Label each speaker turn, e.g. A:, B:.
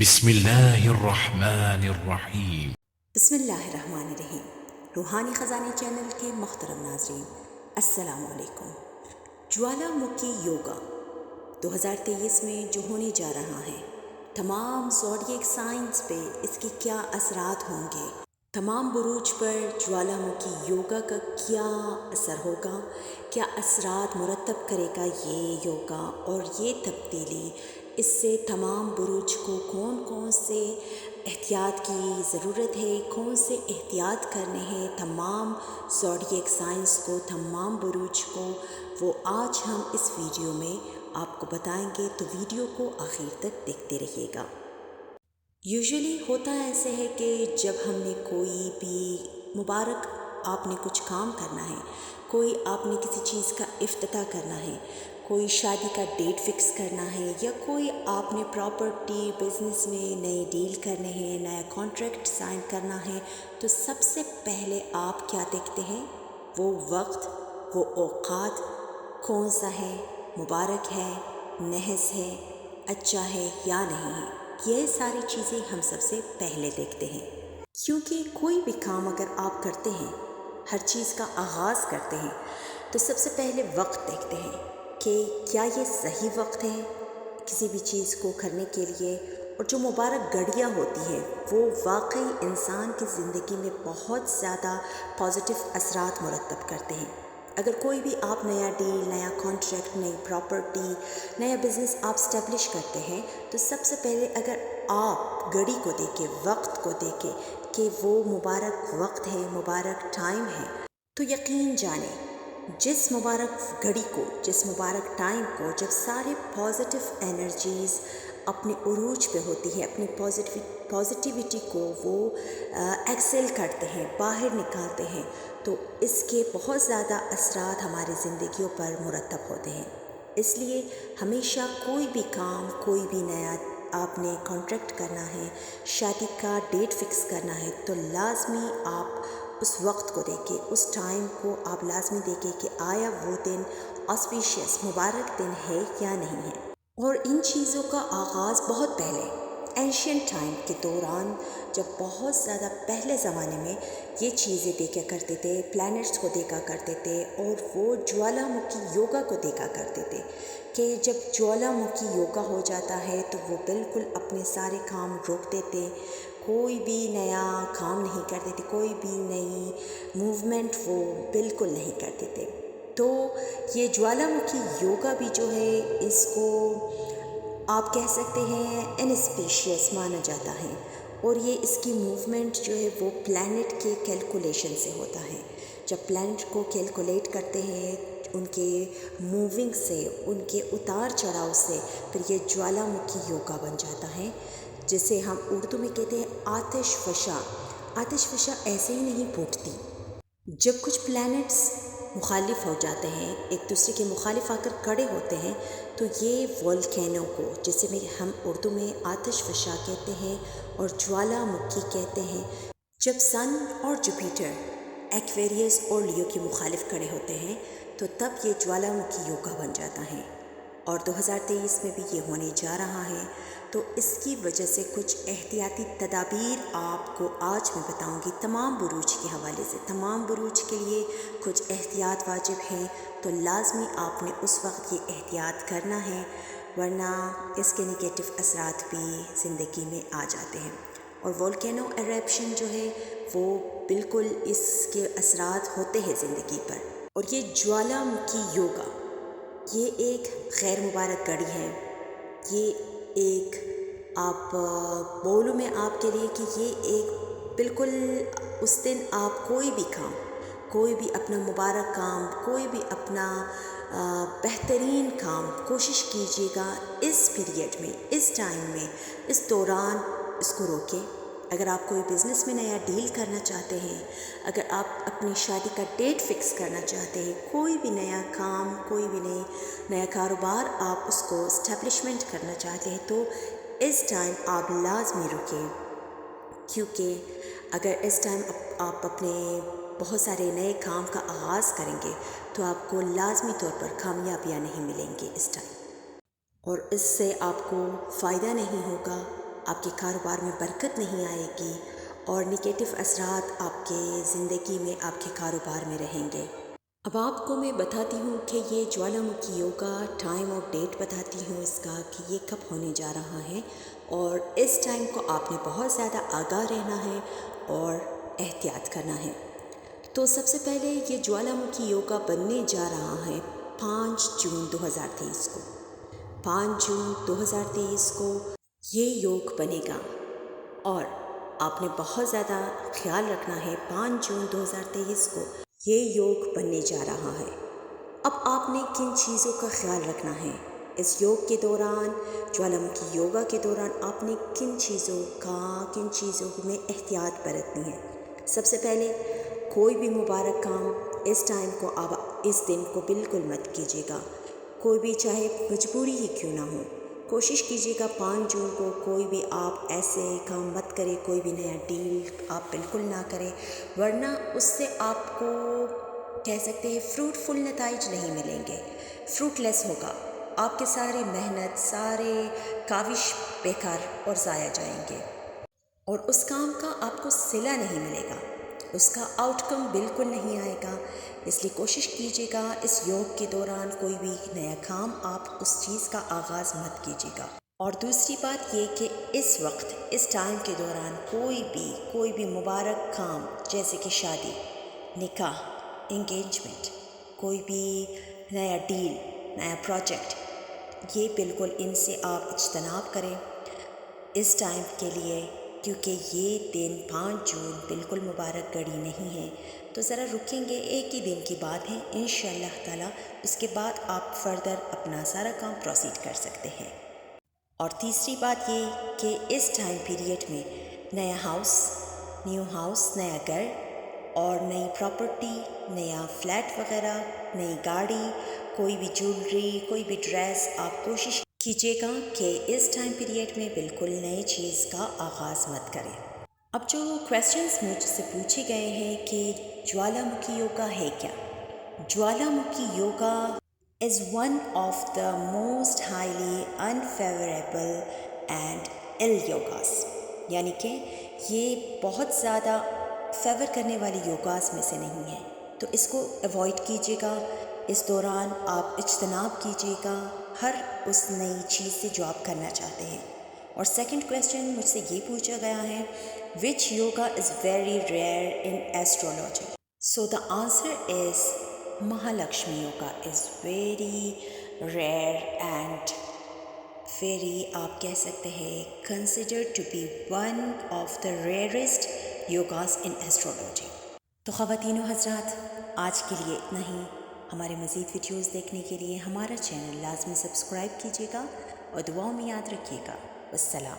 A: بسم اللہ الرحمن الرحیم۔
B: بسم اللہ الرحمن الرحیم۔ روحانی خزانے چینل کے محترم ناظرین، السلام علیکم۔ جوالا مکھی یوگا 2023 میں جو ہونے جا رہا ہے، تمام زوڈیک سائنس پہ اس کے کیا اثرات ہوں گے، تمام بروج پر جوالا مکھی یوگا کا کیا اثر ہوگا، کیا اثرات مرتب کرے گا یہ یوگا اور یہ تبدیلی، اس سے تمام بروج کو کون کون سے احتیاط کی ضرورت ہے، کون سے احتیاط کرنے ہیں تمام زوڈیک سائنس کو، تمام بروج کو، وہ آج ہم اس ویڈیو میں آپ کو بتائیں گے، تو ویڈیو کو آخر تک دیکھتے رہیے گا۔ یوزولی ہوتا ایسے ہے کہ جب ہم نے کوئی بھی مبارک آپ نے کچھ کام کرنا ہے، کوئی آپ نے کسی چیز کا افتتاح کرنا ہے، کوئی شادی کا ڈیٹ فکس کرنا ہے، یا کوئی آپ نے پراپرٹی بزنس میں نئے ڈیل کرنے ہیں، نیا کانٹریکٹ سائن کرنا ہے، تو سب سے پہلے آپ کیا دیکھتے ہیں؟ وہ وقت، وہ اوقات کون سا ہے، مبارک ہے، نحس ہے، اچھا ہے یا نہیں ہے۔ یہ ساری چیزیں ہم سب سے پہلے دیکھتے ہیں، کیونکہ کوئی بھی کام اگر آپ کرتے ہیں، ہر چیز کا آغاز کرتے ہیں، تو سب سے پہلے وقت دیکھتے ہیں کہ کیا یہ صحیح وقت ہے کسی بھی چیز کو کرنے کے لیے، اور جو مبارک گھڑیاں ہوتی ہیں وہ واقعی انسان کی زندگی میں بہت زیادہ پازیٹیو اثرات مرتب کرتے ہیں۔ اگر کوئی بھی آپ نیا ڈیل، نیا کانٹریکٹ، نئی پراپرٹی، نیا بزنس آپ سٹیبلش کرتے ہیں، تو سب سے پہلے اگر آپ گھڑی کو دیکھیں، وقت کو دیکھیں کہ وہ مبارک وقت ہے، مبارک ٹائم ہے، تو یقین جانیں جس مبارک گھڑی کو، جس مبارک ٹائم کو، جب سارے پازیٹیو انرجیز اپنے عروج پہ ہوتی ہے، اپنی پازیٹیوٹی کو وہ ایکسل کرتے ہیں، باہر نکالتے ہیں، تو اس کے بہت زیادہ اثرات ہماری زندگیوں پر مرتب ہوتے ہیں۔ اس لیے ہمیشہ کوئی بھی کام، کوئی بھی نیا آپ نے کانٹریکٹ کرنا ہے، شادی کا ڈیٹ فکس کرنا ہے، تو لازمی آپ اس وقت کو دیکھیں، اس ٹائم کو آپ لازمی دیکھیں کہ آیا وہ دن آسپیشیس مبارک دن ہے یا نہیں ہے۔ اور ان چیزوں کا آغاز بہت پہلے اینشینٹ ٹائم کے دوران، جب بہت زیادہ پہلے زمانے میں یہ چیزیں دیکھا کرتے تھے، پلانٹس کو دیکھا کرتے تھے، اور وہ جوالا مکھی یوگا کو دیکھا کرتے تھے کہ جب جوالا مکھی یوگا ہو جاتا ہے تو وہ بالکل اپنے سارے کام روک دیتے، کوئی بھی نیا کام نہیں کرتے تھے، کوئی بھی نئی موومنٹ وہ بالکل نہیں کرتے تھے۔ تو یہ جوالا مکھی یوگا بھی جو ہے، اس کو آپ کہہ سکتے ہیں انسپیشیس مانا جاتا ہے، اور یہ اس کی موومنٹ جو ہے وہ پلانٹ کے کیلکولیشن سے ہوتا ہے۔ جب پلانٹ کو کیلکولیٹ کرتے ہیں ان کے موونگ سے، ان کے اتار چڑھاؤ سے، پھر یہ جوالا مکھی یوگا بن جاتا ہے، جسے ہم اردو میں کہتے ہیں آتش فشاں۔ آتش فشاں ایسے ہی نہیں پھوٹتی۔ جب کچھ پلانٹس مخالف ہو جاتے ہیں، ایک دوسرے کے مخالف آ کر کھڑے ہوتے ہیں، تو یہ والکینو کو، جسے میں ہم اردو میں آتش فشاں کہتے ہیں اور جوالا مکھی کہتے ہیں، جب سن اور جوپیٹر ایکویریس اور لیو کے مخالف کھڑے ہوتے ہیں، تو تب یہ جوالا مکھی یوگا بن جاتا ہے۔ اور 2023 میں بھی یہ ہونے جا رہا ہے، تو اس کی وجہ سے کچھ احتیاطی تدابیر آپ کو آج میں بتاؤں گی تمام بروج کے حوالے سے۔ تمام بروج کے لیے کچھ احتیاط واجب ہیں، تو لازمی آپ نے اس وقت یہ احتیاط کرنا ہے، ورنہ اس کے نگیٹو اثرات بھی زندگی میں آ جاتے ہیں۔ اور والکینو ایرپشن جو ہے وہ بالکل اس کے اثرات ہوتے ہیں زندگی پر۔ اور یہ جوالا مکھی یوگا، یہ ایک غیر مبارک گھڑی ہے، یہ ایک آپ بولوں میں آپ کے لیے کہ یہ ایک بالکل اس دن آپ کوئی بھی کام، کوئی بھی اپنا مبارک کام، کوئی بھی اپنا بہترین کام کوشش کیجیے گا اس پیریڈ میں، اس ٹائم میں، اس دوران اس کو روکیں۔ اگر آپ کوئی بزنس میں نیا ڈیل کرنا چاہتے ہیں، اگر آپ اپنی شادی کا ڈیٹ فکس کرنا چاہتے ہیں، کوئی بھی نیا کام، کوئی بھی نیا کاروبار آپ اس کو اسٹیبلشمنٹ کرنا چاہتے ہیں، تو اس ٹائم آپ لازمی رکیں، کیونکہ اگر اس ٹائم آپ اپنے بہت سارے نئے کام کا آغاز کریں گے تو آپ کو لازمی طور پر کامیابیاں نہیں ملیں گی اس ٹائم، اور اس سے آپ کو فائدہ نہیں ہوگا، آپ کے کاروبار میں برکت نہیں آئے گی اور نگیٹو اثرات آپ کے زندگی میں آپ کے کاروبار میں رہیں گے۔ اب آپ کو میں بتاتی ہوں کہ یہ جوالا مکھی یوگا ٹائم اور ڈیٹ بتاتی ہوں اس کا کہ یہ کب ہونے جا رہا ہے، اور اس ٹائم کو آپ نے بہت زیادہ آگاہ رہنا ہے اور احتیاط کرنا ہے۔ تو سب سے پہلے یہ جوالا مکھی یوگا بننے جا رہا ہے 5 جون 2023 کو۔ 5 جون 2023 کو یہ یوگ بنے گا، اور آپ نے بہت زیادہ خیال رکھنا ہے 5 جون 2023 کو یہ یوگ بننے جا رہا ہے۔ اب آپ نے کن چیزوں کا خیال رکھنا ہے اس یوگ کے دوران، جوالا مکھی یوگا کے دوران آپ نے کن چیزوں میں احتیاط برتنی ہے؟ سب سے پہلے کوئی بھی مبارک کام اس ٹائم کو آپ اس دن کو بالکل مت کیجیے گا، کوئی بھی چاہے مجبوری ہی کیوں نہ ہو۔ کوشش کیجیے گا 5 جون کو کوئی بھی آپ ایسے کام مت کرے، کوئی بھی نیا ڈیل آپ بالکل نہ کریں، ورنہ اس سے آپ کو کہہ سکتے ہیں فروٹفل نتائج نہیں ملیں گے، فروٹ لیس ہوگا، آپ کے سارے محنت سارے کاوش بیکار اور ضائع جائیں گے، اور اس کام کا آپ کو صلہ نہیں ملے گا، اس کا آؤٹ کم بالکل نہیں آئے گا۔ اس لیے کوشش کیجیے گا اس یوگ کے دوران کوئی بھی نیا کام آپ اس چیز کا آغاز مت کیجیے گا۔ اور دوسری بات یہ کہ اس وقت اس ٹائم کے دوران کوئی بھی مبارک کام جیسے کہ شادی، نکاح، انگیجمنٹ، کوئی بھی نیا ڈیل، نیا پروجیکٹ، یہ بالکل ان سے آپ اجتناب کریں اس ٹائم کے لیے، کیونکہ یہ دن 5 جون بالکل مبارک گھڑی نہیں ہے۔ تو ذرا رکیں گے، ایک ہی دن کی بات ہے انشاءاللہ تعالیٰ، اس کے بعد آپ فردر اپنا سارا کام پروسیڈ کر سکتے ہیں۔ اور تیسری بات یہ کہ اس ٹائم پیریڈ میں نیو ہاؤس، نیا گھر اور نئی پراپرٹی، نیا فلیٹ وغیرہ، نئی گاڑی، کوئی بھی جولری، کوئی بھی ڈریس، آپ کوشش کیجیے گا کہ اس ٹائم پیریڈ میں بالکل نئی چیز کا آغاز مت کریں۔ اب جو کویسچنز مجھ سے پوچھے گئے ہیں کہ جوالا مکھی یوگا ہے کیا؟ جوالا مکھی yoga is one of the most highly unfavorable and ill yogas، یعنی کہ یہ بہت زیادہ فیور کرنے والی یوگاز میں سے نہیں ہے، تو اس کو ایوائڈ کیجیے گا۔ اس دوران آپ اجتناب کیجیے گا ہر اس نئی چیز سے جو آپ کرنا چاہتے ہیں۔ اور سیکنڈ کویسچن مجھ سے یہ پوچھا گیا ہے which yoga is very rare in astrology؟ So the answer is Mahalakshmi yoga is very rare and very آپ کہہ سکتے ہیں considered to be one of the rarest yogas in astrology۔ تو خواتین و حضرات، آج کے لیے اتنا ہی۔ ہمارے مزید ویڈیوز دیکھنے کے لیے ہمارا چینل لازمی سبسکرائب کیجیے گا اور دعاؤں میں یاد رکھیے گا۔ والسلام۔